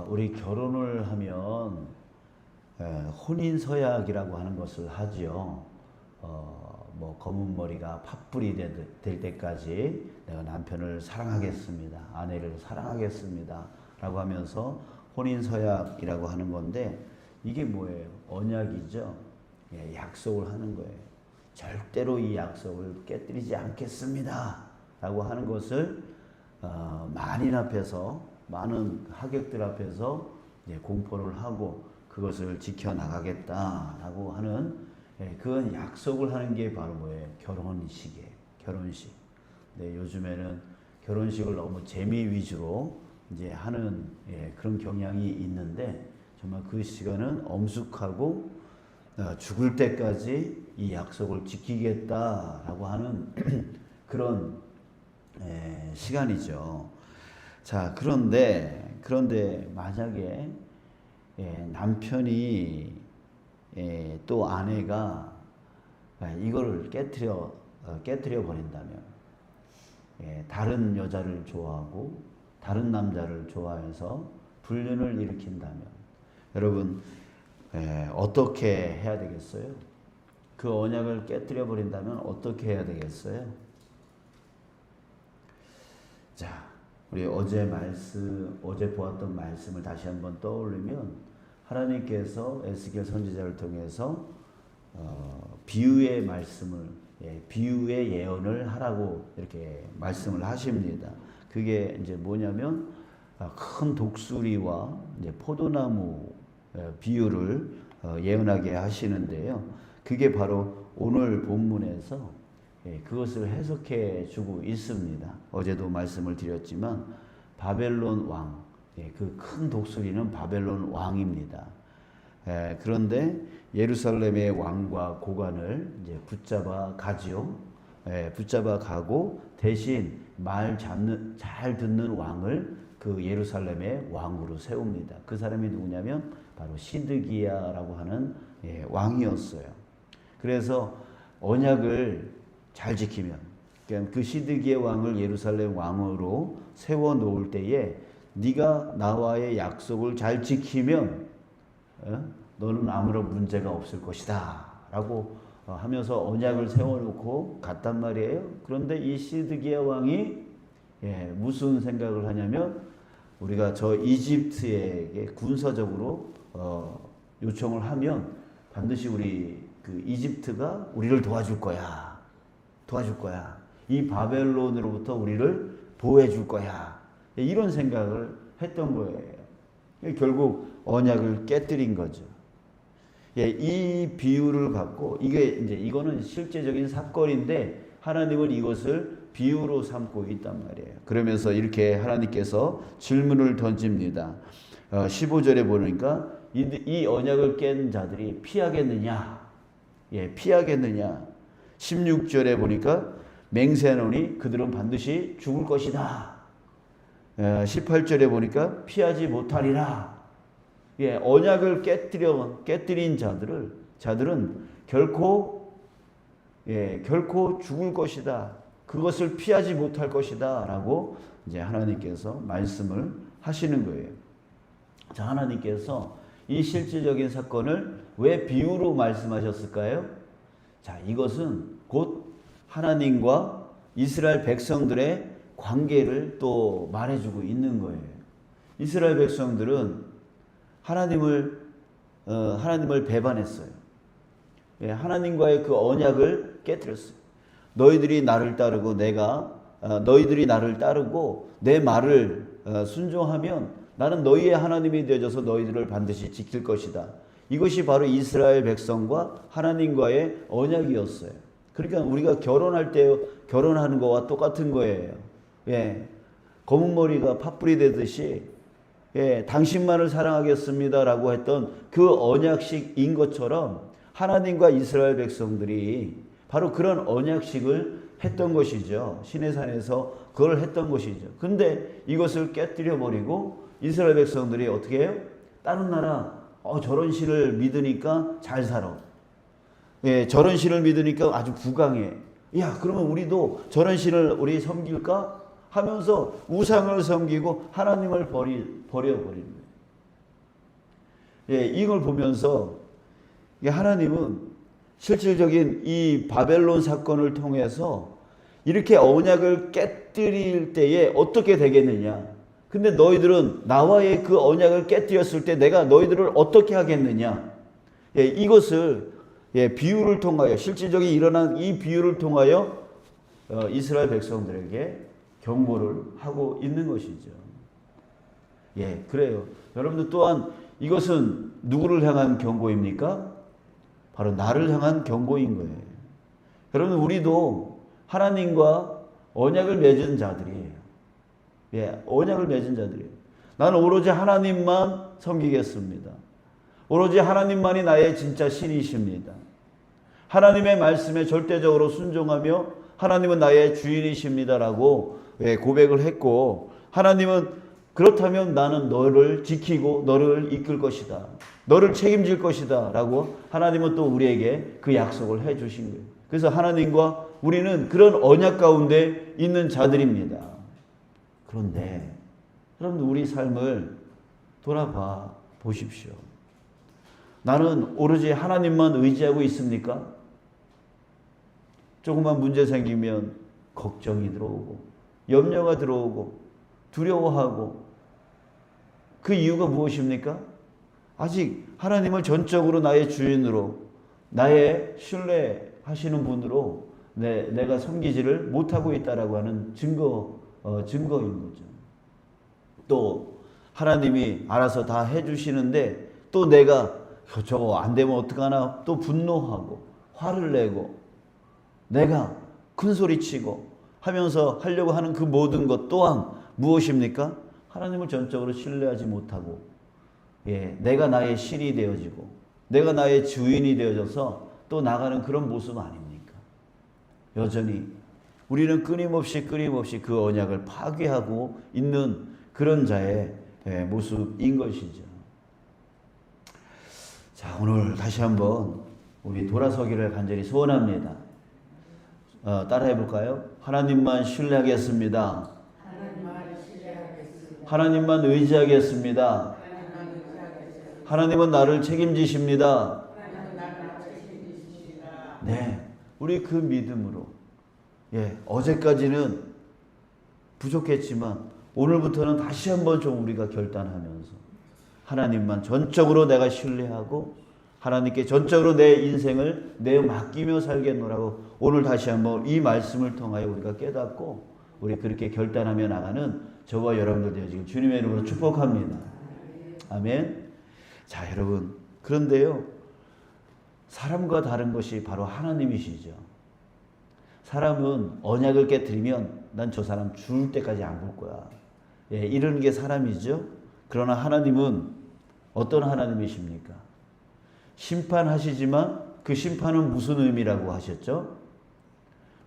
우리 결혼을 하면 혼인 서약이라고 하는 것을 하지요. 뭐 검은 머리가 팥불이 될 때까지 내가 남편을 사랑하겠습니다. 아내를 사랑하겠습니다. 라고 하면서 혼인 서약이라고 하는 건데 이게 뭐예요? 언약이죠. 약속을 하는 거예요. 절대로 이 약속을 깨뜨리지 않겠습니다. 라고 하는 것을 만인 앞에서 많은 하객들 앞에서 공포를 하고 그것을 지켜나가겠다라고 하는 그건 약속을 하는 게 바로 뭐예요? 결혼식이에요. 결혼식. 네, 요즘에는 결혼식을 너무 재미 위주로 이제 하는 그런 경향이 있는데 정말 그 시간은 엄숙하고 죽을 때까지 이 약속을 지키겠다라고 하는 그런 시간이죠. 자, 그런데 만약에 남편이 또 아내가 이거를 깨뜨려 버린다면, 다른 여자를 좋아하고 다른 남자를 좋아해서 불륜을 일으킨다면, 여러분 어떻게 해야 되겠어요? 그 언약을 깨뜨려 버린다면 어떻게 해야 되겠어요? 자, 우리 어제 보았던 말씀을 다시 한번 떠올리면 하나님께서 에스겔 선지자를 통해서 비유의 말씀을, 비유의 예언을 하라고 이렇게 말씀을 하십니다. 그게 이제 뭐냐면 큰 독수리와 이제 포도나무 비유를 예언하게 하시는데요. 그게 바로 오늘 본문에서 그것을 해석해 주고 있습니다. 어제도 말씀을 드렸지만 바벨론 왕, 그 큰 독수리는 바벨론 왕입니다. 그런데 예루살렘의 왕과 고관을 이제 붙잡아 가지요. 붙잡아 가고 대신 잘 듣는 왕을 그 예루살렘의 왕으로 세웁니다. 그 사람이 누구냐면 바로 시드기야라고 하는 왕이었어요. 그래서 언약을 잘 지키면, 그러니까 그 시드기야 왕을 예루살렘 왕으로 세워 놓을 때에 네가 나와의 약속을 잘 지키면 너는 아무런 문제가 없을 것이다 라고 하면서 언약을 세워놓고 갔단 말이에요. 그런데 이 시드기야 왕이 무슨 생각을 하냐면 우리가 저 이집트에게 군사적으로 요청을 하면 반드시 우리 그 이집트가 우리를 도와줄 거야. 이 바벨론으로부터 우리를 보호해 줄 거야. 이런 생각을 했던 거예요. 결국 언약을 깨뜨린 거죠. 이 비유를 갖고 이거는 실제적인 사건인데 하나님은 이것을 비유로 삼고 있단 말이에요. 그러면서 이렇게 하나님께서 질문을 던집니다. 15절에 보니까 이 언약을 깬 자들이 피하겠느냐? 피하겠느냐? 16절에 보니까 맹세하노니 그들은 반드시 죽을 것이다. 18절에 보니까 피하지 못하리라. 언약을 깨뜨린 자들은 결코 죽을 것이다. 그것을 피하지 못할 것이다. 라고 이제 하나님께서 말씀을 하시는 거예요. 자, 하나님께서 이 실질적인 사건을 왜 비유로 말씀하셨을까요? 자, 이것은 곧 하나님과 이스라엘 백성들의 관계를 또 말해주고 있는 거예요. 이스라엘 백성들은 하나님을 배반했어요. 하나님과의 그 언약을 깨뜨렸어요. 너희들이 나를 따르고 내 말을 순종하면 나는 너희의 하나님이 되어져서 너희들을 반드시 지킬 것이다. 이것이 바로 이스라엘 백성과 하나님과의 언약이었어요. 그러니까 우리가 결혼할 때 결혼하는 거와 똑같은 거예요. 검은 머리가 팥불이 되듯이 당신만을 사랑하겠습니다라고 했던 그 언약식인 것처럼 하나님과 이스라엘 백성들이 바로 그런 언약식을 했던 것이죠. 시내산에서 그걸 했던 것이죠. 근데 이것을 깨뜨려 버리고 이스라엘 백성들이 어떻게 해요? 다른 나라 저런 신을 믿으니까 잘 살아. 저런 신을 믿으니까 아주 부강해. 야, 그러면 우리도 저런 신을 우리 섬길까? 하면서 우상을 섬기고 하나님을 버려버리는 거예요. 예, 이걸 보면서 하나님은 실질적인 이 바벨론 사건을 통해서 이렇게 언약을 깨뜨릴 때에 어떻게 되겠느냐. 근데 너희들은 나와의 그 언약을 깨뜨렸을 때 내가 너희들을 어떻게 하겠느냐. 예, 이것을 비유를 통하여 실질적인 일어난 이 비유를 통하여 이스라엘 백성들에게 경고를 하고 있는 것이죠. 예, 그래요. 여러분들 또한 이것은 누구를 향한 경고입니까? 바로 나를 향한 경고인 거예요. 여러분 우리도 하나님과 언약을 맺은 자들이에요. 예, 언약을 맺은 자들이에요. 나는 오로지 하나님만 섬기겠습니다. 오로지 하나님만이 나의 진짜 신이십니다. 하나님의 말씀에 절대적으로 순종하며 하나님은 나의 주인이십니다라고 고백을 했고, 하나님은 그렇다면 나는 너를 지키고 너를 이끌 것이다. 너를 책임질 것이다. 라고 하나님은 또 우리에게 그 약속을 해 주신 거예요. 그래서 하나님과 우리는 그런 언약 가운데 있는 자들입니다. 그런데 여러분 우리 삶을 돌아봐 보십시오. 나는 오로지 하나님만 의지하고 있습니까? 조금만 문제 생기면 걱정이 들어오고 염려가 들어오고 두려워하고, 그 이유가 무엇입니까? 아직 하나님을 전적으로 나의 주인으로, 나의 신뢰하시는 분으로 내가 섬기지를 못하고 있다라고 하는 증거인 거죠. 또 하나님이 알아서 다 해주시는데 또 내가 저거 안 되면 어떡하나 또 분노하고 화를 내고 내가 큰 소리치고 하면서 하려고 하는 그 모든 것 또한 무엇입니까? 하나님을 전적으로 신뢰하지 못하고, 예, 내가 나의 신이 되어지고 내가 나의 주인이 되어져서 또 나가는 그런 모습 아닙니까? 여전히 우리는 끊임없이 그 언약을 파괴하고 있는 그런 자의 모습인 것이죠. 자, 오늘 다시 한번 우리 돌아서기를 간절히 소원합니다. 따라해 볼까요? 하나님만 신뢰하겠습니다. 하나님만 의지하겠습니다. 하나님은 나를 책임지십니다. 네, 우리 그 믿음으로, 예, 어제까지는 부족했지만 오늘부터는 다시 한번 좀 우리가 결단하면서 하나님만 전적으로 내가 신뢰하고 하나님께 전적으로 내 인생을 내 맡기며 살겠노라고 오늘 다시 한번 이 말씀을 통하여 우리가 깨닫고 우리 그렇게 결단하며 나가는 저와 여러분들 되어지길 주님의 이름으로 축복합니다. 아멘. 자, 여러분, 그런데요, 사람과 다른 것이 바로 하나님이시죠. 사람은 언약을 깨뜨리면 난 저 사람 죽을 때까지 안 볼 거야, 예, 이러는 게 사람이죠. 그러나 하나님은 어떤 하나님이십니까? 심판하시지만 그 심판은 무슨 의미라고 하셨죠?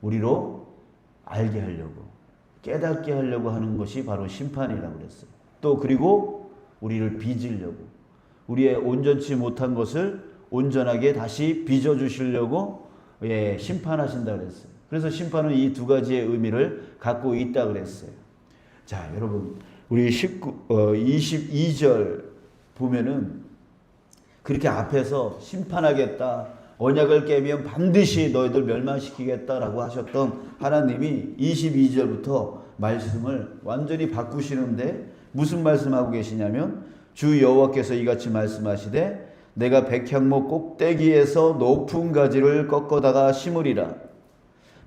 우리로 알게 하려고, 깨닫게 하려고 하는 것이 바로 심판이라고 그랬어요. 또 그리고 우리를 빚으려고, 우리의 온전치 못한 것을 온전하게 다시 빚어주시려고, 예, 심판하신다 그랬어요. 그래서 심판은 이 두 가지의 의미를 갖고 있다 그랬어요. 자, 여러분, 우리 22절 보면은 그렇게 앞에서 심판하겠다, 언약을 깨면 반드시 너희들 멸망시키겠다라고 하셨던 하나님이 22절부터 말씀을 완전히 바꾸시는데 무슨 말씀하고 계시냐면, 주 여호와께서 이같이 말씀하시되 내가 백향목 꼭대기에서 높은 가지를 꺾어다가 심으리라.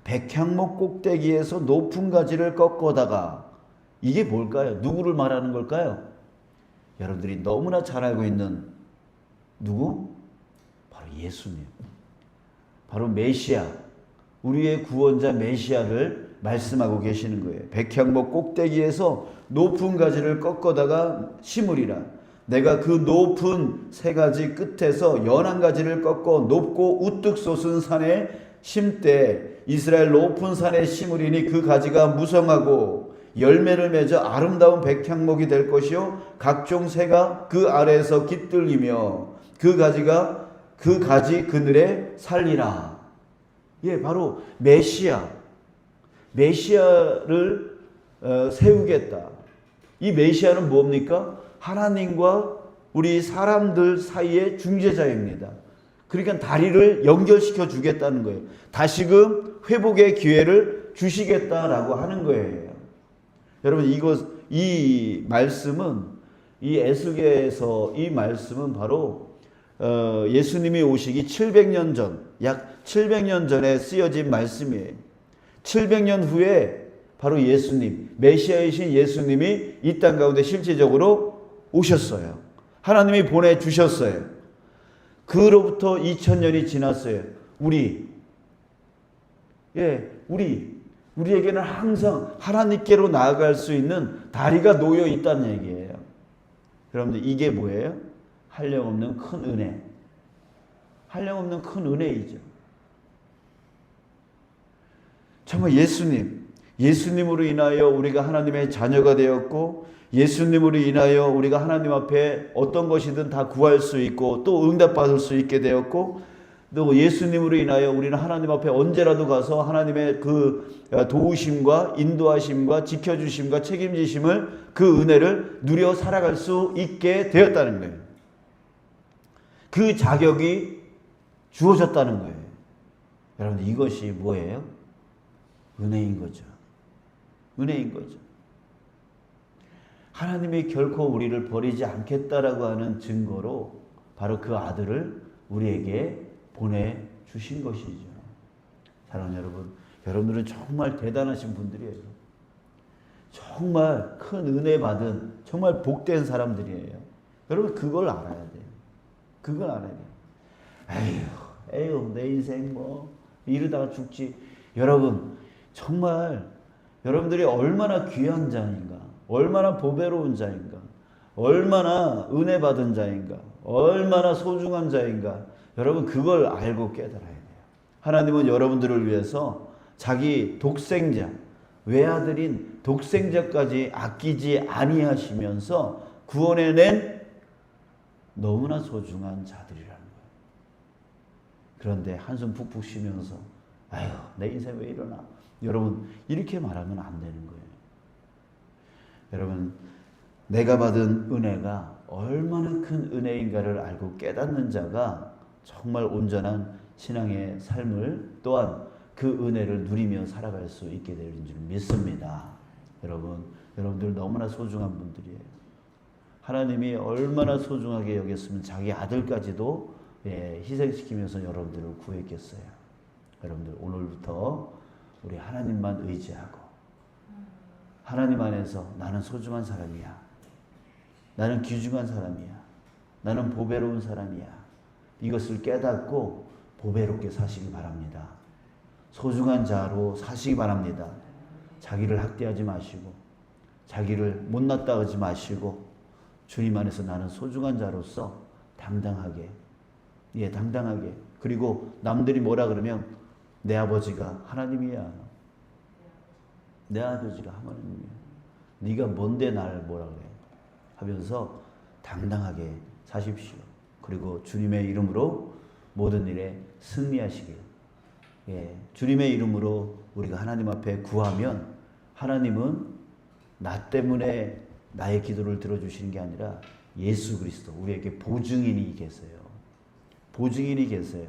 백향목 꼭대기에서 높은 가지를 꺾어다가, 이게 뭘까요? 누구를 말하는 걸까요? 여러분들이 너무나 잘 알고 있는 누구? 바로 예수님. 바로 메시아, 우리의 구원자 메시아를 말씀하고 계시는 거예요. 백향목 꼭대기에서 높은 가지를 꺾어다가 심으리라. 내가 그 높은 세 가지 끝에서 연한 가지를 꺾어 높고 우뚝 솟은 산에 심되 이스라엘 높은 산에 심으리니 그 가지가 무성하고 열매를 맺어 아름다운 백향목이 될 것이요 각종 새가 그 아래에서 깃들리며 그 가지 그늘에 살리라. 예, 바로 메시아를 세우겠다. 이 메시아는 뭡니까? 하나님과 우리 사람들 사이의 중재자입니다. 그러니까 다리를 연결시켜 주겠다는 거예요. 다시금 회복의 기회를 주시겠다라고 하는 거예요. 여러분 이 말씀은 이 에스겔에서 이 말씀은 바로 예수님이 오시기 700년 전, 약 700년 전에 쓰여진 말씀이에요. 700년 후에 바로 예수님, 메시아이신 예수님이 이 땅 가운데 실제적으로 오셨어요. 하나님이 보내주셨어요. 그로부터 2000년이 지났어요. 우리에게는 항상 하나님께로 나아갈 수 있는 다리가 놓여 있다는 얘기예요. 여러분들 이게 뭐예요? 한량없는 큰 은혜. 한량없는 큰 은혜이죠. 정말 예수님으로 인하여 우리가 하나님의 자녀가 되었고, 예수님으로 인하여 우리가 하나님 앞에 어떤 것이든 다 구할 수 있고 또 응답받을 수 있게 되었고, 또 예수님으로 인하여 우리는 하나님 앞에 언제라도 가서 하나님의 그 도우심과 인도하심과 지켜주심과 책임지심을, 그 은혜를 누려 살아갈 수 있게 되었다는 거예요. 그 자격이 주어졌다는 거예요. 여러분 이것이 뭐예요? 은혜인 거죠. 은혜인 거죠. 하나님이 결코 우리를 버리지 않겠다라고 하는 증거로 바로 그 아들을 우리에게 보내주신 것이죠. 사랑하는 여러분, 여러분들은 정말 대단하신 분들이에요. 정말 큰 은혜 받은 정말 복된 사람들이에요. 여러분 그걸 알아야 돼요. 그걸 알아야 돼요. 에휴 내 인생 뭐 이러다가 죽지. 여러분 정말 여러분들이 얼마나 귀한 자인가, 얼마나 보배로운 자인가, 얼마나 은혜 받은 자인가, 얼마나 소중한 자인가, 여러분 그걸 알고 깨달아야 돼요. 하나님은 여러분들을 위해서 자기 독생자, 외아들인 독생자까지 아끼지 아니하시면서 구원해낸 너무나 소중한 자들이라는 거예요. 그런데 한숨 푹푹 쉬면서 아유 내 인생 왜 이러나, 여러분 이렇게 말하면 안 되는 거예요. 여러분 내가 받은 은혜가 얼마나 큰 은혜인가를 알고 깨닫는 자가 정말 온전한 신앙의 삶을, 또한 그 은혜를 누리며 살아갈 수 있게 되는 줄 믿습니다. 여러분들 너무나 소중한 분들이에요. 하나님이 얼마나 소중하게 여겼으면 자기 아들까지도 희생시키면서 여러분들을 구했겠어요. 여러분들 오늘부터 우리 하나님만 의지하고, 하나님 안에서 나는 소중한 사람이야, 나는 귀중한 사람이야, 나는 보배로운 사람이야, 이것을 깨닫고 보배롭게 사시기 바랍니다. 소중한 자로 사시기 바랍니다. 자기를 학대하지 마시고, 자기를 못났다 하지 마시고, 주님 안에서 나는 소중한 자로서 당당하게, 당당하게, 그리고 남들이 뭐라 그러면 내 아버지가 하나님이야, 내 아버지가 하나님이야, 네가 뭔데 날 뭐라 그래 하면서 당당하게 사십시오. 그리고 주님의 이름으로 모든 일에 승리하시길. 주님의 이름으로 우리가 하나님 앞에 구하면 하나님은 나 때문에 나의 기도를 들어주시는 게 아니라 예수 그리스도, 우리에게 보증인이 계세요. 보증인이 계세요.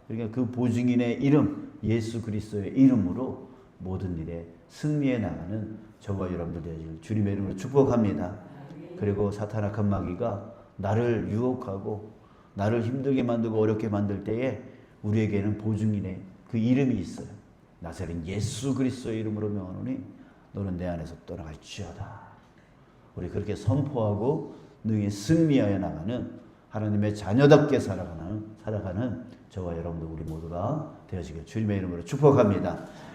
그러니까 그 보증인의 이름, 예수 그리스도의 이름으로 모든 일에 승리해 나가는 저와 여러분들 되시길 주님의 이름으로 축복합니다. 그리고 사탄 악한 마귀가 나를 유혹하고 나를 힘들게 만들고 어렵게 만들 때에 우리에게는 보증인의 그 이름이 있어요. 나사렛 예수 그리스도의 이름으로 명하노니 너는 내 안에서 떠나갈지어다. 우리 그렇게 선포하고 능히 승리하여 나가는 하나님의 자녀답게 살아가는 저와 여러분들 우리 모두가 되어지길 주님의 이름으로 축복합니다.